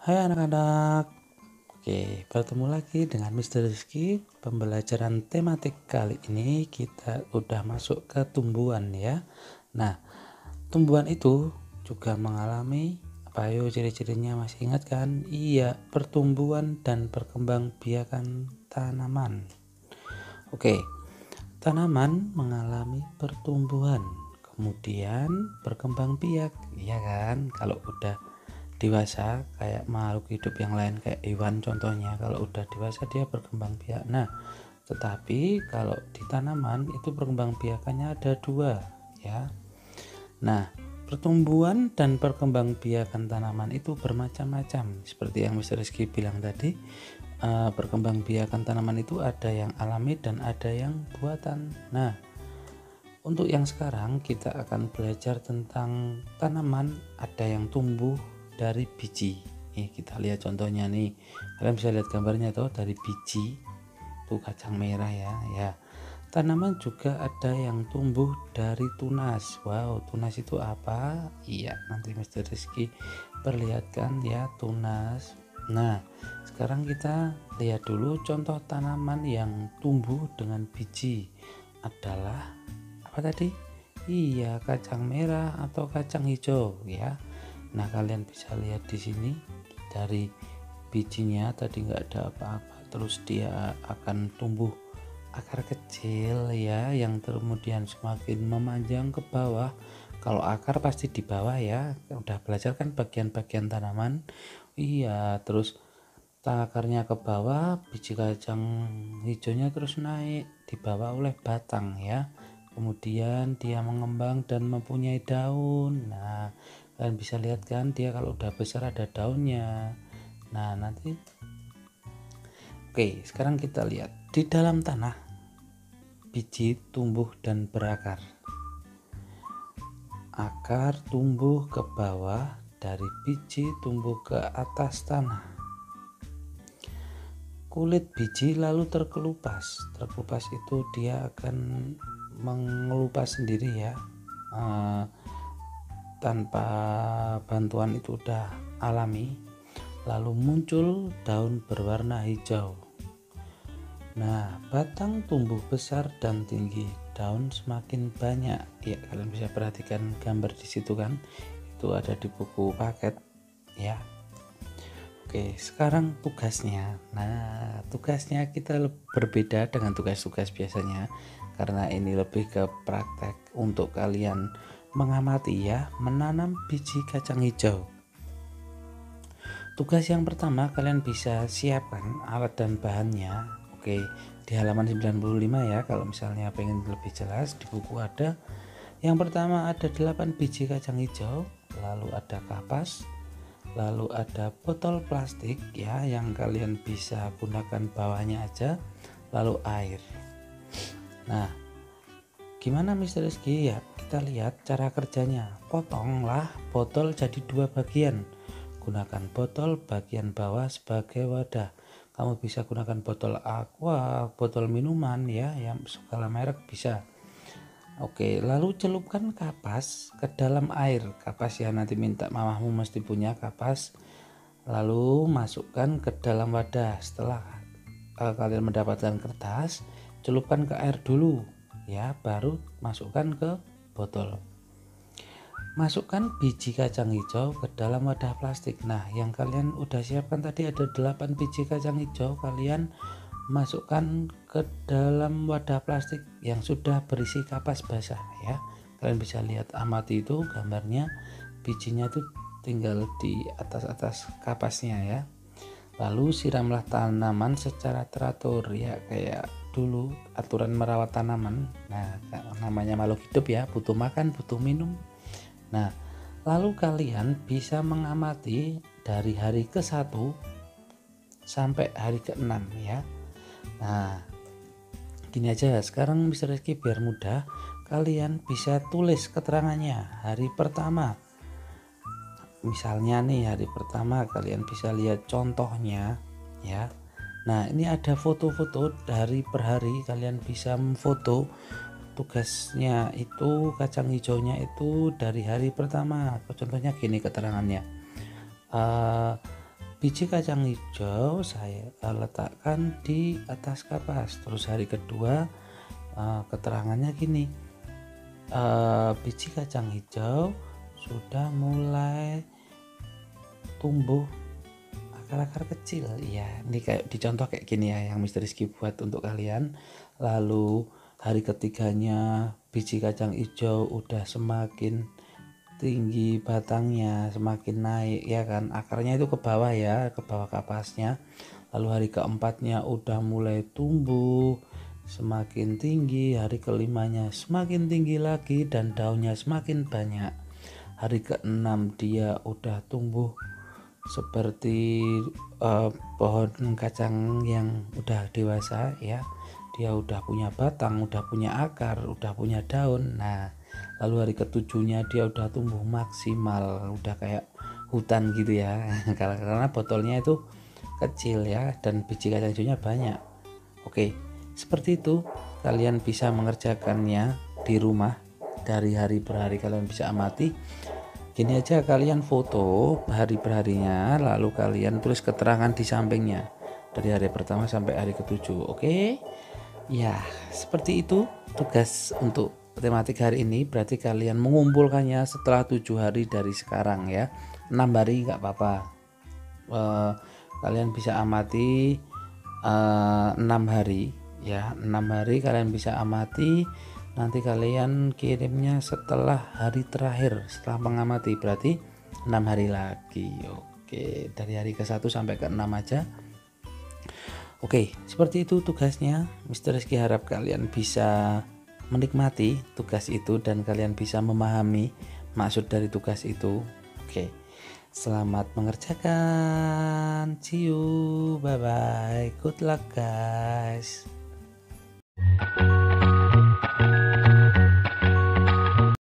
Hai anak-anak, oke bertemu lagi dengan Mr. Rizky. Pembelajaran tematik kali ini kita udah masuk ke tumbuhan ya. Nah, tumbuhan itu juga mengalami apa yo ciri-cirinya masih ingat kan? Iya, pertumbuhan dan perkembangbiakan tanaman. Oke, tanaman mengalami pertumbuhan, kemudian berkembang biak, iya kan? Kalau udah dewasa kayak makhluk hidup yang lain kayak hewan contohnya, kalau udah dewasa dia berkembang biak. Nah, tetapi kalau di tanaman itu perkembang biakannya ada dua ya. Nah, pertumbuhan dan perkembang biakan tanaman itu bermacam-macam seperti yang Mr. Rizky bilang tadi. Perkembang biakan tanaman itu ada yang alami dan ada yang buatan. Nah, untuk yang sekarang kita akan belajar tentang tanaman ada yang tumbuh dari biji. Nih kita lihat contohnya nih. Kalian bisa lihat gambarnya tuh dari biji. Tuh kacang merah ya. Tanaman juga ada yang tumbuh dari tunas. Wow, tunas itu apa? Iya, nanti Mr. Rizky perlihatkan ya tunas. Nah, sekarang kita lihat dulu contoh tanaman yang tumbuh dengan biji adalah apa tadi? Iya, kacang merah atau kacang hijau ya. Nah, kalian bisa lihat di sini dari bijinya tadi nggak ada apa-apa, terus dia akan tumbuh akar kecil ya, yang kemudian semakin memanjang ke bawah. Kalau akar pasti di bawah ya, udah belajar kan bagian-bagian tanaman. Iya, terus akarnya ke bawah, biji kacang hijaunya terus naik dibawa oleh batang ya. Kemudian dia mengembang dan mempunyai daun. Nah, kalian bisa lihat kan dia kalau udah besar ada daunnya. Nah, nanti oke, sekarang kita lihat di dalam tanah biji tumbuh dan berakar. Akar tumbuh ke bawah, dari biji tumbuh ke atas tanah. Kulit biji lalu terkelupas. Terkelupas itu dia akan mengelupas sendiri ya, tanpa bantuan, itu udah alami. Lalu muncul daun berwarna hijau. Nah, batang tumbuh besar dan tinggi, daun semakin banyak. Ya, kalian bisa perhatikan gambar di situ kan? Itu ada di buku paket ya. Oke, sekarang tugasnya. Nah, tugasnya kita berbeda dengan tugas-tugas biasanya karena ini lebih ke praktek untuk kalian mengamati ya, menanam biji kacang hijau. Tugas yang pertama, kalian bisa siapkan alat dan bahannya. Oke, di halaman 95 ya, kalau misalnya pengen lebih jelas di buku ada. Yang pertama ada 8 biji kacang hijau, lalu ada kapas, lalu ada botol plastik ya yang kalian bisa gunakan bawahnya aja, lalu air. Nah, gimana Mr. Rizky? Ya, kita lihat cara kerjanya. Potonglah botol jadi dua bagian. Gunakan botol bagian bawah sebagai wadah. Kamu bisa gunakan botol aqua, botol minuman ya, yang segala merek bisa. Oke, lalu celupkan kapas ke dalam air. Kapas ya, nanti minta mamahmu mesti punya kapas. Lalu masukkan ke dalam wadah. Setelah kalian mendapatkan kertas, celupkan ke air dulu ya, baru masukkan ke botol. Masukkan biji kacang hijau ke dalam wadah plastik. Nah, yang kalian udah siapkan tadi ada 8 biji kacang hijau, kalian masukkan ke dalam wadah plastik yang sudah berisi kapas basah ya. Kalian bisa lihat, amati itu gambarnya, bijinya itu tinggal di atas kapasnya ya. Lalu siramlah tanaman secara teratur ya, kayak dulu aturan merawat tanaman. Nah, namanya makhluk hidup ya, butuh makan, butuh minum. Nah, lalu kalian bisa mengamati dari hari ke-1 sampai hari ke-6 ya. Nah, gini aja, sekarang Mr. Rizky biar mudah, kalian bisa tulis keterangannya. Hari pertama, misalnya nih hari pertama kalian bisa lihat contohnya ya. Nah, ini ada foto-foto dari per hari, kalian bisa memfoto. Tugasnya itu kacang hijaunya itu dari hari pertama. Contohnya gini keterangannya, biji kacang hijau saya letakkan di atas kapas. Terus hari kedua keterangannya gini, biji kacang hijau sudah mulai tumbuh akar-akar kecil ya. Ini kayak dicontoh kayak gini ya, yang Mr. Rizky buat untuk kalian. Lalu hari ketiganya biji kacang hijau udah semakin tinggi batangnya, semakin naik ya kan, akarnya itu ke bawah ya, ke bawah kapasnya. Lalu hari keempatnya udah mulai tumbuh semakin tinggi, hari kelimanya semakin tinggi lagi dan daunnya semakin banyak. Hari keenam dia udah tumbuh seperti pohon kacang yang udah dewasa ya. Dia udah punya batang, udah punya akar, udah punya daun. Nah, lalu hari ketujuhnya dia udah tumbuh maksimal, udah kayak hutan gitu ya. Karena botolnya itu kecil ya, dan biji kacang hijaunya banyak. Oke, seperti itu kalian bisa mengerjakannya di rumah. Dari hari per hari kalian bisa amati. Gini aja, kalian foto hari per harinya, lalu kalian tulis keterangan di sampingnya dari hari pertama sampai hari ketujuh. Oke ya, seperti itu tugas untuk tematik hari ini. Berarti kalian mengumpulkannya setelah 7 hari dari sekarang ya. 6 hari nggak apa-apa, kalian bisa amati 6 hari ya. 6 hari kalian bisa amati. Nanti kalian kirimnya setelah hari terakhir setelah mengamati, berarti 6 hari lagi. Oke, dari hari ke-1 sampai ke-6 aja. Oke, seperti itu tugasnya. Mr. Rizky harap kalian bisa menikmati tugas itu dan kalian bisa memahami maksud dari tugas itu. Oke, selamat mengerjakan. See you, bye bye, good luck guys.